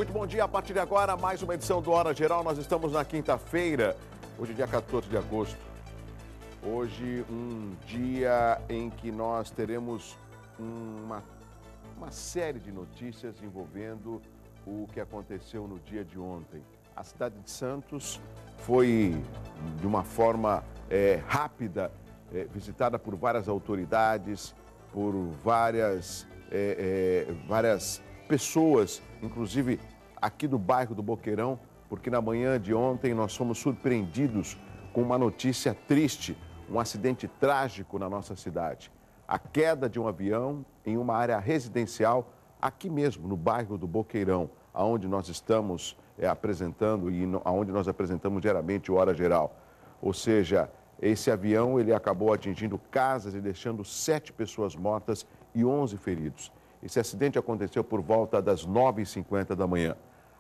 Muito bom dia. A partir de agora, mais uma edição do Hora Geral. Nós estamos na quinta-feira, hoje é dia 14 de agosto. Hoje, um dia em que nós teremos uma série de notícias envolvendo o que aconteceu no dia de ontem. A cidade de Santos foi, de uma forma rápida, visitada por várias autoridades, por várias pessoas, inclusive aqui do bairro do Boqueirão, porque na manhã de ontem nós fomos surpreendidos com uma notícia triste, um acidente trágico na nossa cidade. A queda de um avião em uma área residencial, aqui mesmo, no bairro do Boqueirão, onde nós estamos apresentando e onde nós apresentamos diariamente o Hora Geral. Ou seja, esse avião ele acabou atingindo casas e deixando 7 pessoas mortas e 11 feridos. Esse acidente aconteceu por volta das 9h50 da manhã.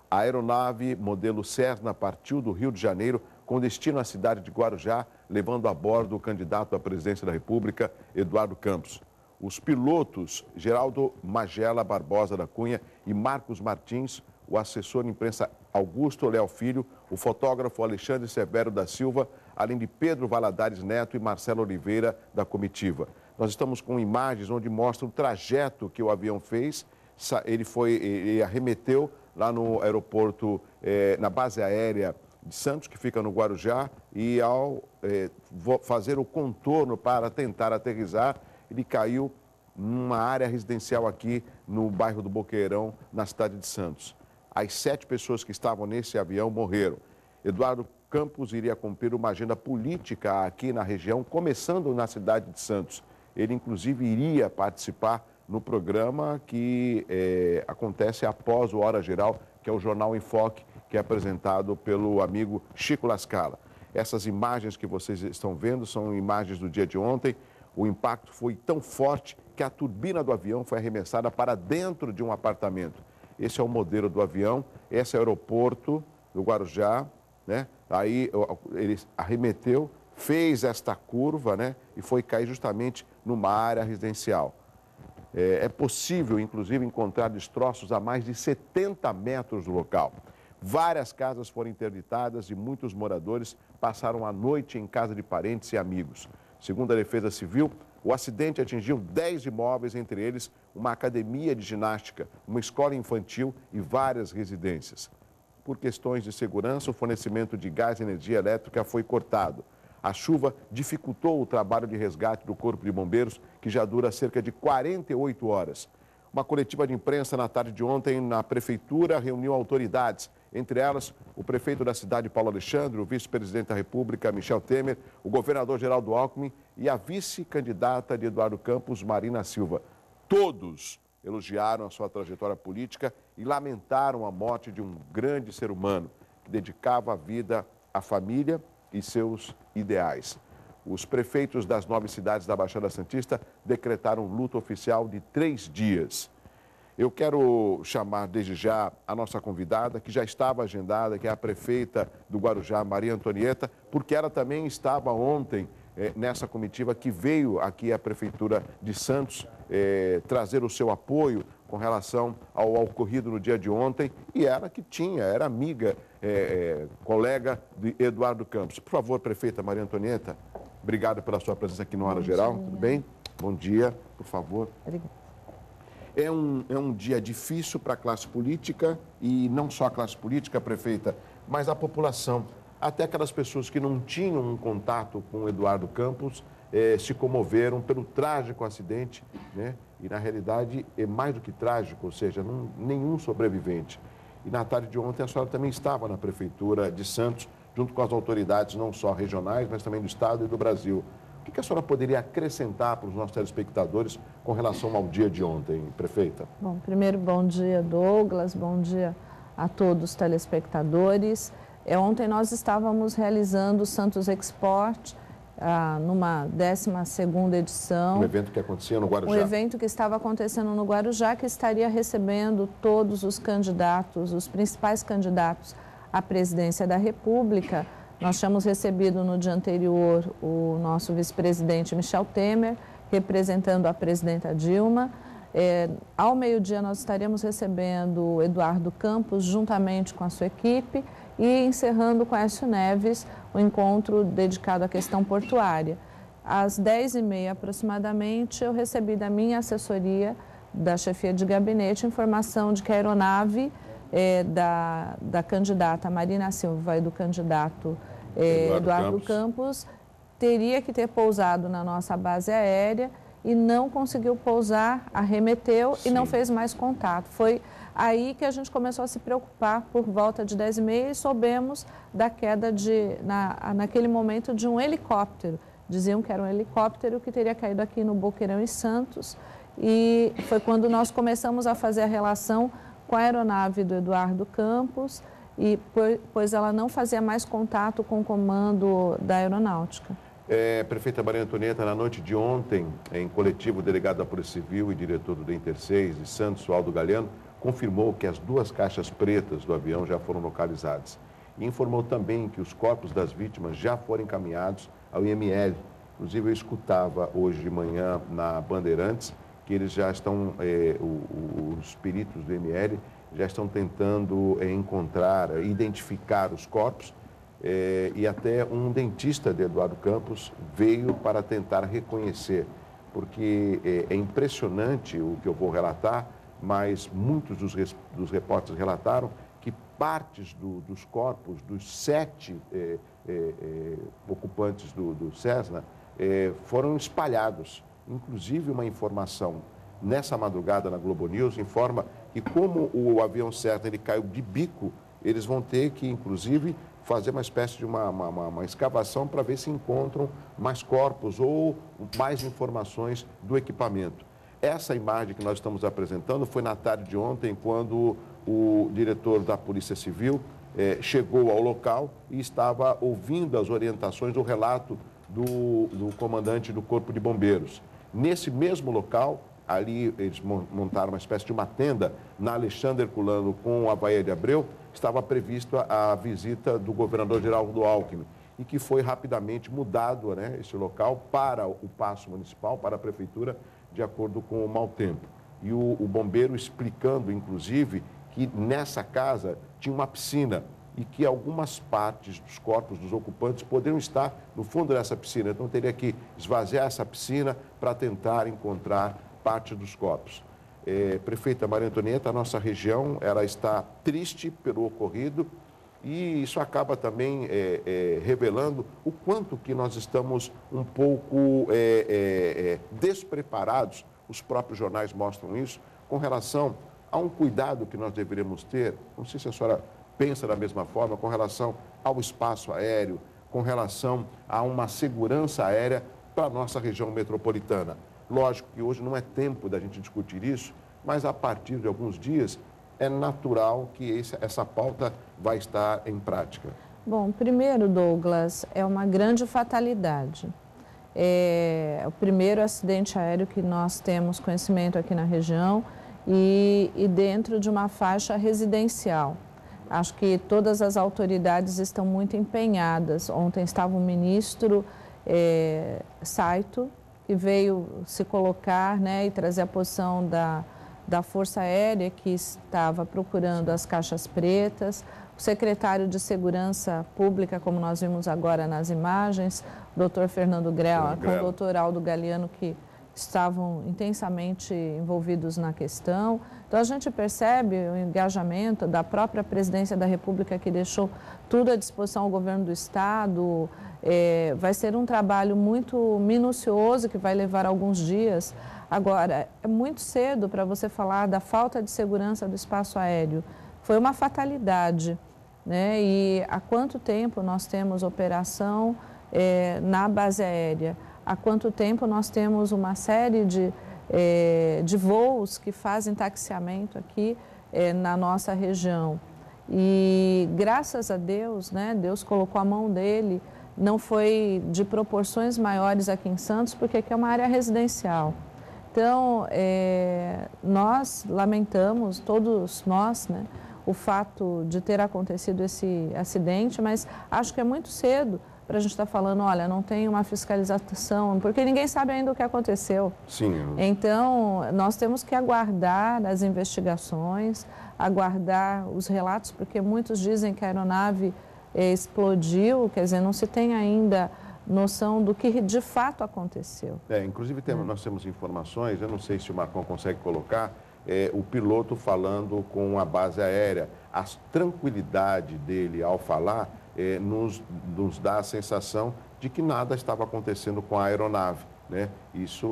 A aeronave modelo Cessna partiu do Rio de Janeiro com destino à cidade de Guarujá, levando a bordo o candidato à presidência da República, Eduardo Campos. Os pilotos Geraldo Magela Barbosa da Cunha e Marcos Martins, o assessor de imprensa Augusto Léo Filho, o fotógrafo Alexandre Severo da Silva, além de Pedro Valadares Neto e Marcelo Oliveira da comitiva. Nós estamos com imagens onde mostra o trajeto que o avião fez. Ele arremeteu lá no aeroporto, na base aérea de Santos, que fica no Guarujá, e ao fazer o contorno para tentar aterrissar, ele caiu numa área residencial aqui no bairro do Boqueirão, na cidade de Santos. As 7 pessoas que estavam nesse avião morreram. Eduardo Campos iria cumprir uma agenda política aqui na região, começando na cidade de Santos. Ele, inclusive, iria participar no programa que acontece após o Hora Geral, que é o Jornal em Foque, que é apresentado pelo amigo Chico Lascala. Essas imagens que vocês estão vendo são imagens do dia de ontem. O impacto foi tão forte que a turbina do avião foi arremessada para dentro de um apartamento. Esse é o modelo do avião, esse é o aeroporto do Guarujá, né? Aí ele arremeteu, fez esta curva, né? E foi cair justamente numa área residencial. É possível, inclusive, encontrar destroços a mais de 70 metros do local. Várias casas foram interditadas e muitos moradores passaram a noite em casa de parentes e amigos. Segundo a Defesa Civil, o acidente atingiu 10 imóveis, entre eles uma academia de ginástica, uma escola infantil e várias residências. Por questões de segurança, o fornecimento de gás e energia elétrica foi cortado. A chuva dificultou o trabalho de resgate do Corpo de Bombeiros, que já dura cerca de 48 horas. Uma coletiva de imprensa na tarde de ontem na Prefeitura reuniu autoridades, entre elas o prefeito da cidade, Paulo Alexandre, o vice-presidente da República, Michel Temer, o governador Geraldo Alckmin e a vice-candidata de Eduardo Campos, Marina Silva. Todos elogiaram a sua trajetória política e lamentaram a morte de um grande ser humano que dedicava a vida à família e seus ideais. Os prefeitos das 9 cidades da Baixada Santista decretaram luto oficial de 3 dias. Eu quero chamar desde já a nossa convidada, que já estava agendada, que é a prefeita do Guarujá, Maria Antonieta, porque ela também estava ontem nessa comitiva que veio aqui à Prefeitura de Santos trazer o seu apoio com relação ao ocorrido no dia de ontem, e ela que era amiga, colega de Eduardo Campos. Por favor, prefeita Maria Antonieta, obrigado pela sua presença aqui no Hora Geral, tudo bem? Bom dia, por favor. Obrigada. É um dia difícil para a classe política, e não só a classe política, prefeita, mas a população. Até aquelas pessoas que não tinham um contato com o Eduardo Campos se comoveram pelo trágico acidente, né? E na realidade é mais do que trágico, ou seja, nenhum sobrevivente. E na tarde de ontem a senhora também estava na Prefeitura de Santos, junto com as autoridades não só regionais, mas também do Estado e do Brasil. O que a senhora poderia acrescentar para os nossos telespectadores com relação ao dia de ontem, prefeita? Bom, primeiro, bom dia, Douglas, bom dia a todos os telespectadores. Ontem nós estávamos realizando o Santos Export, numa 12ª edição. Um evento que acontecia no Guarujá. Um evento que estava acontecendo no Guarujá, que estaria recebendo todos os candidatos, os principais candidatos à presidência da República. Nós tínhamos recebido no dia anterior o nosso vice-presidente Michel Temer, representando a presidenta Dilma, Ao meio-dia nós estaremos recebendo o Eduardo Campos juntamente com a sua equipe e encerrando com Aécio Neves o encontro dedicado à questão portuária. Às 10h30 aproximadamente eu recebi da minha assessoria, da chefia de gabinete, informação de que a aeronave da candidata Marina Silva e do candidato Eduardo Campos teria que ter pousado na nossa base aérea e não conseguiu pousar, arremeteu e não fez mais contato. Foi aí que a gente começou a se preocupar por volta de 10h30 e soubemos da queda naquele momento de um helicóptero. Diziam que era um helicóptero que teria caído aqui no Boqueirão e Santos e foi quando nós começamos a fazer a relação com a aeronave do Eduardo Campos, pois ela não fazia mais contato com o comando da aeronáutica. Prefeita Maria Antonieta, na noite de ontem, em coletivo, o delegado da Polícia Civil e diretor do DEM-Terceiro de Santos, Aldo Galeano, confirmou que as 2 caixas pretas do avião já foram localizadas. E informou também que os corpos das vítimas já foram encaminhados ao IML. Inclusive, eu escutava hoje de manhã na Bandeirantes que eles já estão, os peritos do IML já estão tentando encontrar, identificar os corpos. E até um dentista de Eduardo Campos veio para tentar reconhecer, porque é impressionante o que eu vou relatar, mas muitos dos repórteres relataram que partes dos corpos dos 7 ocupantes do Cessna foram espalhados. Inclusive, uma informação nessa madrugada na Globo News informa que como o avião Cessna ele caiu de bico, eles vão ter que, inclusive, fazer uma espécie de uma escavação para ver se encontram mais corpos ou mais informações do equipamento. Essa imagem que nós estamos apresentando foi na tarde de ontem, quando o diretor da Polícia Civil chegou ao local e estava ouvindo as orientações, o relato do comandante do Corpo de Bombeiros. Nesse mesmo local, ali eles montaram uma espécie de uma tenda na Alexandre Herculano com a Baía de Abreu, estava prevista a visita do governador Geraldo Alckmin e que foi rapidamente mudado, esse local para o Paço Municipal, para a Prefeitura, de acordo com o mau tempo. E o bombeiro explicando, inclusive, que nessa casa tinha uma piscina e que algumas partes dos corpos dos ocupantes poderiam estar no fundo dessa piscina. Então, teria que esvaziar essa piscina para tentar encontrar parte dos corpos. Prefeita Maria Antonieta, a nossa região ela está triste pelo ocorrido e isso acaba também revelando o quanto que nós estamos um pouco despreparados, os próprios jornais mostram isso, com relação a um cuidado que nós deveríamos ter, não sei se a senhora pensa da mesma forma, com relação ao espaço aéreo, com relação a uma segurança aérea para a nossa região metropolitana. Lógico que hoje não é tempo da gente discutir isso, mas a partir de alguns dias é natural que essa pauta vai estar em prática. Bom, primeiro, Douglas, é uma grande fatalidade. É o primeiro acidente aéreo que nós temos conhecimento aqui na região e dentro de uma faixa residencial. Acho que todas as autoridades estão muito empenhadas. Ontem estava o ministro Saito, que veio se colocar e trazer a posição da Força Aérea, que estava procurando as caixas pretas, o secretário de Segurança Pública, como nós vimos agora nas imagens, o doutor Fernando Grella, com o doutor Aldo Galeano, que estavam intensamente envolvidos na questão. Então, a gente percebe o engajamento da própria Presidência da República, que deixou tudo à disposição ao governo do Estado. Vai ser um trabalho muito minucioso, que vai levar alguns dias. Agora, é muito cedo para você falar da falta de segurança do espaço aéreo. Foi uma fatalidade, E há quanto tempo nós temos operação na base aérea? Há quanto tempo nós temos uma série de voos que fazem taxiamento aqui na nossa região. E graças a Deus, Deus colocou a mão dele, não foi de proporções maiores aqui em Santos, porque aqui é uma área residencial. Então, nós lamentamos, todos nós, o fato de ter acontecido esse acidente, mas acho que é muito cedo para a gente estar falando, olha, não tem uma fiscalização, porque ninguém sabe ainda o que aconteceu. Sim. Então, nós temos que aguardar as investigações, aguardar os relatos, porque muitos dizem que a aeronave explodiu, quer dizer, não se tem ainda noção do que de fato aconteceu. Inclusive nós temos informações, eu não sei se o Marcão consegue colocar, o piloto falando com a base aérea. A tranquilidade dele ao falar nos dá a sensação de que nada estava acontecendo com a aeronave, né?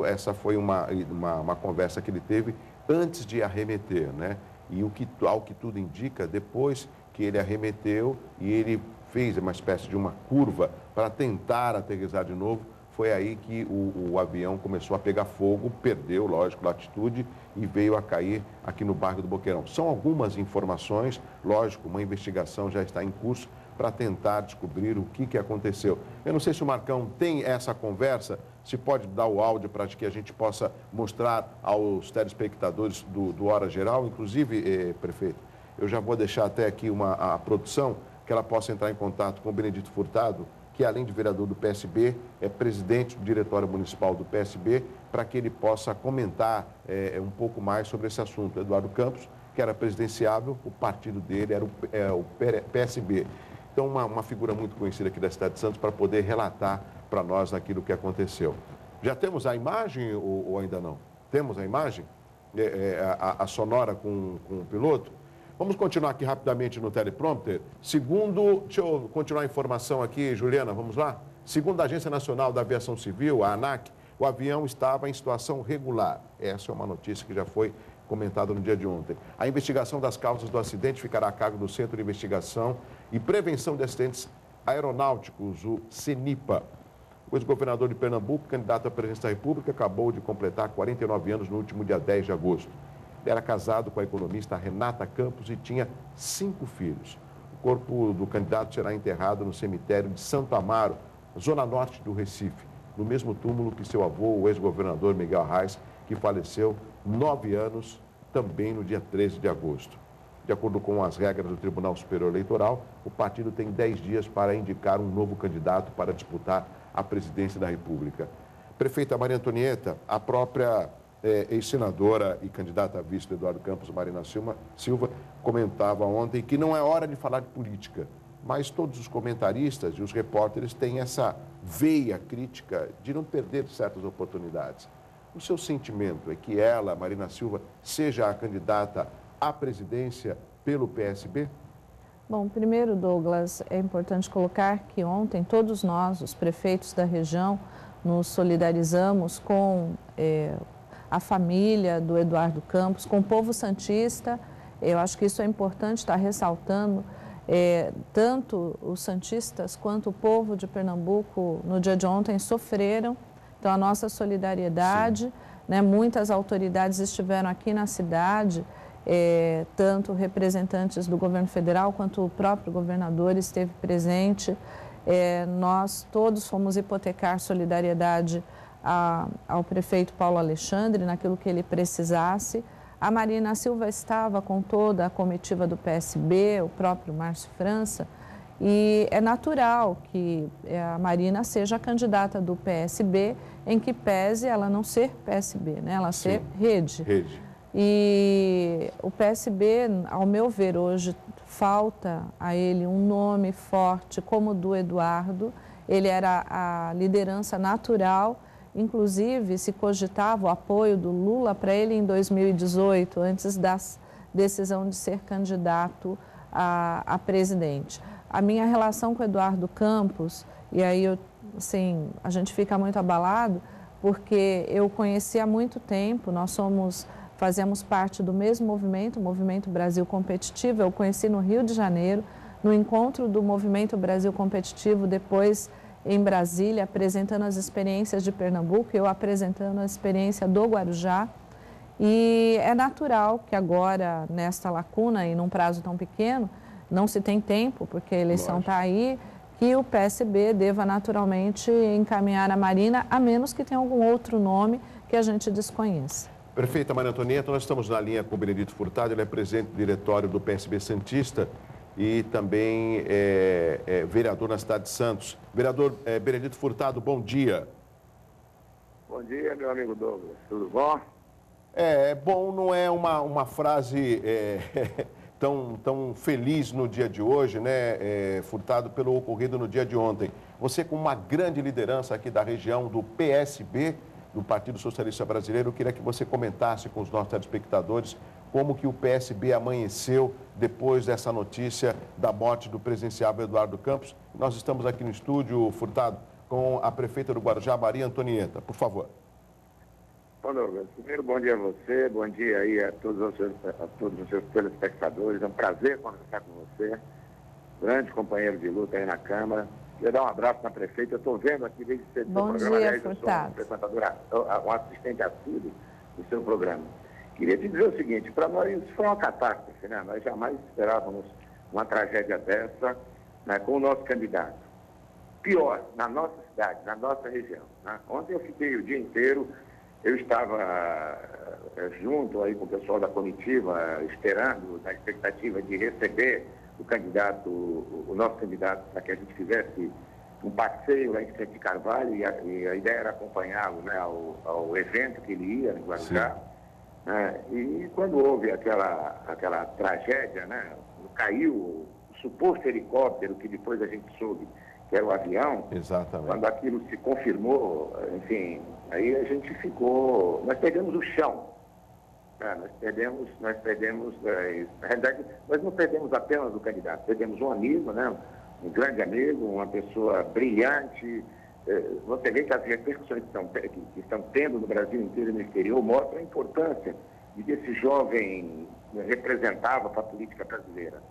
Essa foi uma conversa que ele teve antes de arremeter, né? E ao que tudo indica, depois que ele arremeteu e ele fez uma espécie de uma curva para tentar aterrissar de novo, foi aí que o avião começou a pegar fogo, perdeu, lógico, latitude e veio a cair aqui no bairro do Boqueirão. São algumas informações, lógico, uma investigação já está em curso para tentar descobrir o que aconteceu. Eu não sei se o Marcão tem essa conversa, se pode dar o áudio para que a gente possa mostrar aos telespectadores do Hora Geral, inclusive, prefeito, eu já vou deixar até aqui a produção, que ela possa entrar em contato com o Benedito Furtado, que além de vereador do PSB, é presidente do Diretório Municipal do PSB, para que ele possa comentar um pouco mais sobre esse assunto. Eduardo Campos, que era presidenciável, o partido dele era o PSB. Então, uma figura muito conhecida aqui da cidade de Santos para poder relatar para nós aquilo que aconteceu. Já temos a imagem ou ainda não? Temos a imagem? A sonora com o piloto? Vamos continuar aqui rapidamente no teleprompter. Deixa eu continuar a informação aqui, Juliana, vamos lá? Segundo a Agência Nacional da Aviação Civil, a ANAC, o avião estava em situação regular. Essa é uma notícia que já foi comentada no dia de ontem. A investigação das causas do acidente ficará a cargo do Centro de Investigação e Prevenção de Acidentes Aeronáuticos, o CENIPA. O ex-governador de Pernambuco, candidato à presidência da República, acabou de completar 49 anos no último dia 10 de agosto. Era casado com a economista Renata Campos e tinha 5 filhos. O corpo do candidato será enterrado no cemitério de Santo Amaro, zona norte do Recife, no mesmo túmulo que seu avô, o ex-governador Miguel Arraes, que faleceu 9 anos, também no dia 13 de agosto. De acordo com as regras do Tribunal Superior Eleitoral, o partido tem 10 dias para indicar um novo candidato para disputar a presidência da República. Prefeita Maria Antonieta, a própria ex-senadora e candidata a vice do Eduardo Campos, Marina Silva, comentava ontem que não é hora de falar de política, mas todos os comentaristas e os repórteres têm essa veia crítica de não perder certas oportunidades. O seu sentimento é que ela, Marina Silva, seja a candidata à presidência pelo PSB? Bom, primeiro, Douglas, é importante colocar que ontem todos nós, os prefeitos da região, nos solidarizamos com a família do Eduardo Campos, com o povo santista. Eu acho que isso é importante estar ressaltando. Tanto os santistas quanto o povo de Pernambuco, no dia de ontem, sofreram. Então, a nossa solidariedade, né, muitas autoridades estiveram aqui na cidade, tanto representantes do governo federal quanto o próprio governador esteve presente. Nós todos fomos hipotecar solidariedade ao prefeito Paulo Alexandre, naquilo que ele precisasse. A Marina Silva estava com toda a comitiva do PSB, o próprio Márcio França, e é natural que a Marina seja a candidata do PSB, em que pese ela não ser PSB, né? Ela ser rede. E o PSB, ao meu ver, hoje falta a ele um nome forte como o do Eduardo. Ele era a liderança natural. Inclusive, se cogitava o apoio do Lula para ele em 2018, antes da decisão de ser candidato a presidente. A minha relação com o Eduardo Campos, e aí a gente fica muito abalado, porque eu conheci há muito tempo, fazemos parte do mesmo movimento, o Movimento Brasil Competitivo. Eu conheci no Rio de Janeiro, no encontro do Movimento Brasil Competitivo, depois em Brasília, apresentando as experiências de Pernambuco, eu apresentando a experiência do Guarujá. E é natural que agora, nesta lacuna e num prazo tão pequeno, não se tem tempo, porque a eleição está aí, que o PSB deva naturalmente encaminhar a Marina, a menos que tenha algum outro nome que a gente desconheça. Prefeita Maria Antonieta, nós estamos na linha com o Benedito Furtado, ele é presidente do diretório do PSB Santista. e também vereador na cidade de Santos. Vereador Benedito Furtado, bom dia. Bom dia, meu amigo Douglas. Tudo bom? Bom não é uma frase tão feliz no dia de hoje, né, Furtado, pelo ocorrido no dia de ontem. Você, com uma grande liderança aqui da região do PSB, do Partido Socialista Brasileiro, eu queria que você comentasse com os nossos telespectadores como que o PSB amanheceu depois dessa notícia da morte do presidenciável Eduardo Campos. Nós estamos aqui no estúdio, Furtado, com a prefeita do Guarujá, Maria Antonieta. Por favor. Bom, Douglas, primeiro bom dia a você, bom dia aí a todos os seus telespectadores. É um prazer conversar com você, grande companheiro de luta aí na Câmara. Queria dar um abraço na prefeita. Eu estou vendo aqui desde cedo do programa. Bom dia, Furtado. Eu sou um assistente assíduo do seu programa. Queria te dizer o seguinte, para nós isso foi uma catástrofe, né? Nós jamais esperávamos uma tragédia dessa, né, com o nosso candidato. Pior, na nossa cidade, na nossa região, né? Ontem eu fiquei o dia inteiro, eu estava junto aí com o pessoal da comitiva, esperando, na expectativa de receber o nosso candidato, para que a gente fizesse um passeio lá em Vicente de Carvalho, e a ideia era acompanhá-lo, né, ao evento que ele ia no Guarujá. E quando houve aquela tragédia, né, caiu o suposto helicóptero, que depois a gente soube que era o avião. Exatamente. Quando aquilo se confirmou, enfim, aí a gente ficou... Nós perdemos o chão. Nós perdemos, na realidade, nós não perdemos apenas o candidato, perdemos um amigo, né? Um grande amigo, uma pessoa brilhante. Você vê que as repercussões que estão tendo no Brasil inteiro e no exterior mostram a importância de que esse jovem representava para a política brasileira.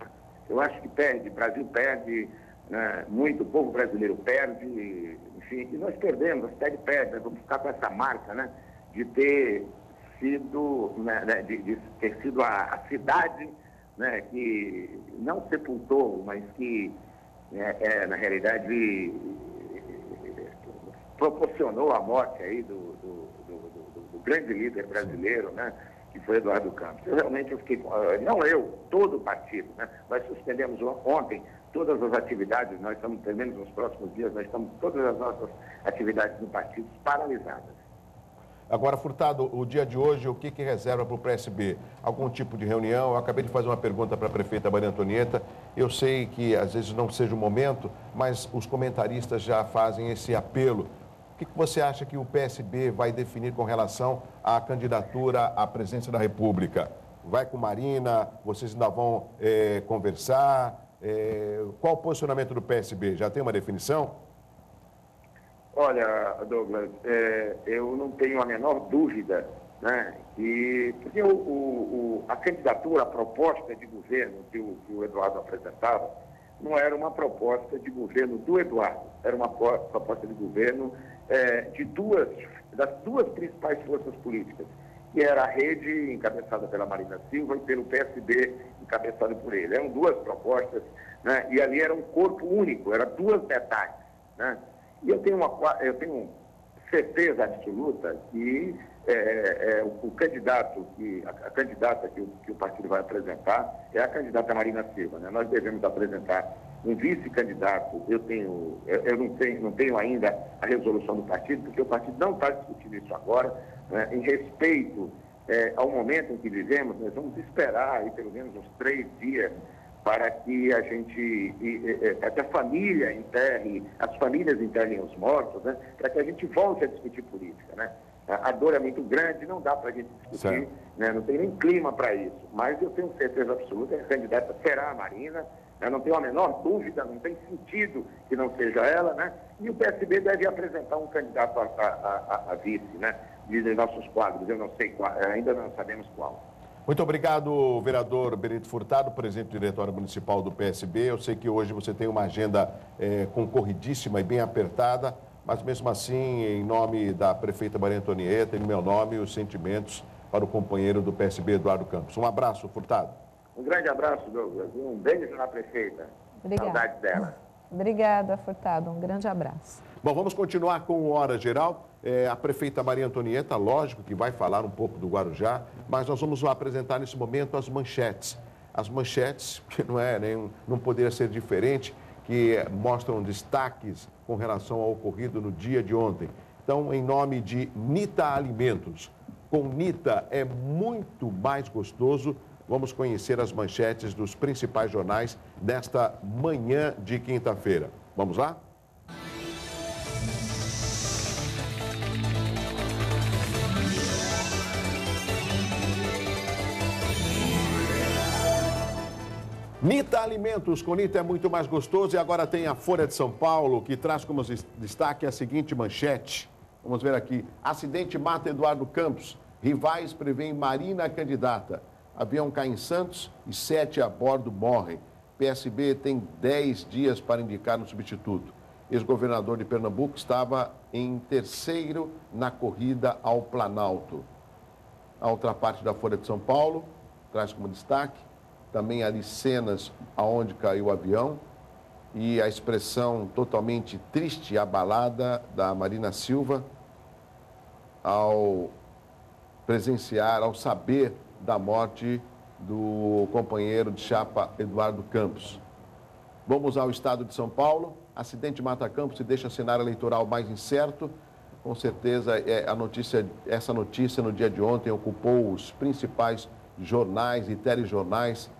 Eu acho que o Brasil perde, né? Muito, o povo brasileiro perde, enfim, e nós perdemos, a cidade perde, nós vamos ficar com essa marca, né? De ter sido, né, de ter sido a cidade, né, que não sepultou, mas que, na realidade, proporcionou a morte aí do grande líder brasileiro, né, que foi Eduardo Campos. Eu fiquei, não eu, todo o partido, né? Nós suspendemos ontem todas as atividades, nós estamos, pelo menos nos próximos dias, nós estamos todas as nossas atividades no partido paralisadas. Agora, Furtado, o dia de hoje, o que reserva para o PSB? Algum tipo de reunião? Eu acabei de fazer uma pergunta para a prefeita Maria Antonieta. Eu sei que às vezes não seja o momento, mas os comentaristas já fazem esse apelo. O que você acha que o PSB vai definir com relação à candidatura à presidência da República? Vai com Marina? Vocês ainda vão conversar? Qual o posicionamento do PSB? Já tem uma definição? Olha, Douglas, eu não tenho a menor dúvida, né, porque a candidatura, a proposta de governo que o Eduardo apresentava, não era uma proposta de governo do Eduardo, era uma proposta de governo das duas principais forças políticas, que era a rede encabeçada pela Marina Silva e pelo PSB encabeçado por ele. Eram duas propostas, né, e ali era um corpo único, eram duas metades, né? E eu tenho certeza absoluta que o candidato, a candidata que o partido vai apresentar é a candidata Marina Silva, né? Nós devemos apresentar um vice-candidato. Eu não tenho ainda a resolução do partido, porque o partido não está discutindo isso agora, né? Em respeito ao momento em que vivemos, nós vamos esperar aí pelo menos uns 3 dias para que a gente, para que a família as famílias enterrem os mortos, né? Para que a gente volte a discutir política, né? A dor é muito grande, não dá para a gente discutir, né? Não tem nem clima para isso, mas eu tenho certeza absoluta que a candidata será a Marina, né? Não tenho a menor dúvida, não tem sentido que não seja ela, né? E o PSB deve apresentar um candidato a vice, né? De nossos quadros, eu não sei qual, ainda não sabemos qual. Muito obrigado, vereador Benedito Furtado, presidente do Diretório Municipal do PSB. Eu sei que hoje você tem uma agenda concorridíssima e bem apertada, mas mesmo assim, em nome da prefeita Maria Antonieta, em meu nome, os sentimentos para o companheiro do PSB, Eduardo Campos. Um abraço, Furtado. Um grande abraço, Douglas. Um beijo na prefeita. Obrigada. Saudades dela. Obrigada, Furtado. Um grande abraço. Bom, vamos continuar com o Hora Geral. A prefeita Maria Antonieta, lógico que vai falar um pouco do Guarujá, mas nós vamos apresentar nesse momento as manchetes. as manchetes, que não poderia ser diferente, que mostram destaques com relação ao ocorrido no dia de ontem. Então, em nome de Nita Alimentos, com Nita é muito mais gostoso. Vamos conhecer as manchetes dos principais jornais desta manhã de quinta-feira. Vamos lá? Nita Alimentos, com Nita é muito mais gostoso. E agora tem a Folha de São Paulo, que traz como destaque a seguinte manchete. Vamos ver aqui. Acidente mata Eduardo Campos. Rivais prevêem Marina candidata. Avião cai em Santos e 7 a bordo morrem. PSB tem 10 dias para indicar um substituto. Ex-governador de Pernambuco estava em terceiro na corrida ao Planalto. A outra parte da Folha de São Paulo traz como destaque também ali cenas aonde caiu o avião e a expressão totalmente triste e abalada da Marina Silva ao presenciar, ao saber da morte do companheiro de chapa Eduardo Campos. Vamos ao estado de São Paulo. Acidente mata Campos e deixa cenário eleitoral mais incerto. Com certeza, essa notícia no dia de ontem ocupou os principais jornais e telejornais.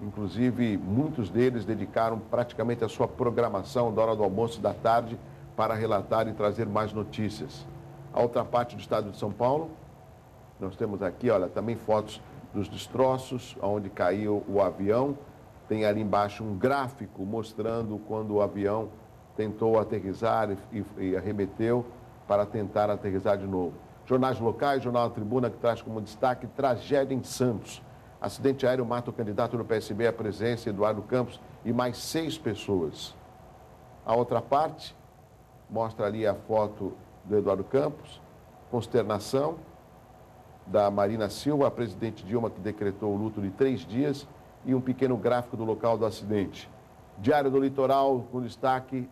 Inclusive, muitos deles dedicaram praticamente a sua programação da hora do almoço e da tarde para relatar e trazer mais notícias. A outra parte do estado de São Paulo, nós temos aqui, olha, também fotos dos destroços, onde caiu o avião. Tem ali embaixo um gráfico mostrando quando o avião tentou aterrissar e arremeteu para tentar aterrissar de novo. Jornais locais, Jornal da Tribuna, que traz como destaque tragédia em Santos. Acidente aéreo mata o candidato do PSB à presidência, Eduardo Campos, e mais 6 pessoas. A outra parte mostra ali a foto do Eduardo Campos, consternação da Marina Silva, a presidente Dilma, que decretou o luto de 3 dias, e um pequeno gráfico do local do acidente. Diário do Litoral, com destaque,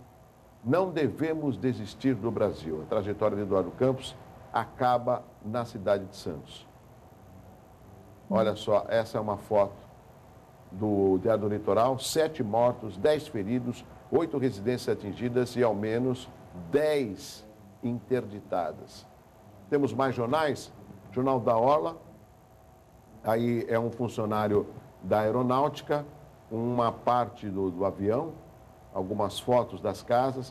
não devemos desistir do Brasil. A trajetória de Eduardo Campos acaba na cidade de Santos. Olha só, essa é uma foto do Diário do Litoral. 7 mortos, 10 feridos, 8 residências atingidas e ao menos 10 interditadas. Temos mais jornais? Jornal da Orla, aí é um funcionário da aeronáutica, uma parte do avião, algumas fotos das casas.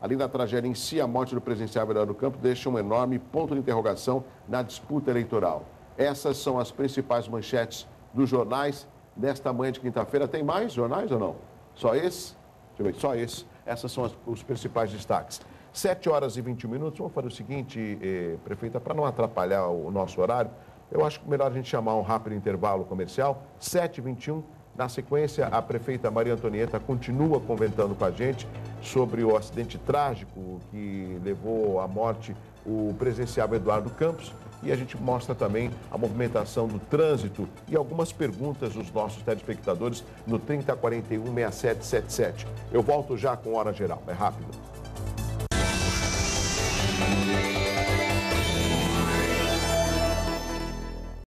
Além da tragédia em si, a morte do presidenciável Eduardo Campos deixa um enorme ponto de interrogação na disputa eleitoral. Essas são as principais manchetes dos jornais nesta manhã de quinta-feira. Tem mais jornais ou não? Só esse? Deixa eu ver, só esse. Essas são os principais destaques. 7 horas e 21 minutos. Vamos fazer o seguinte, prefeita, para não atrapalhar o nosso horário, eu acho melhor a gente chamar um rápido intervalo comercial. 7h21. Na sequência, a prefeita Maria Antonieta continua comentando com a gente sobre o acidente trágico que levou à morte o presidenciável Eduardo Campos. E a gente mostra também a movimentação do trânsito e algumas perguntas dos nossos telespectadores no 3041-6777. Eu volto já com Hora Geral. É rápido.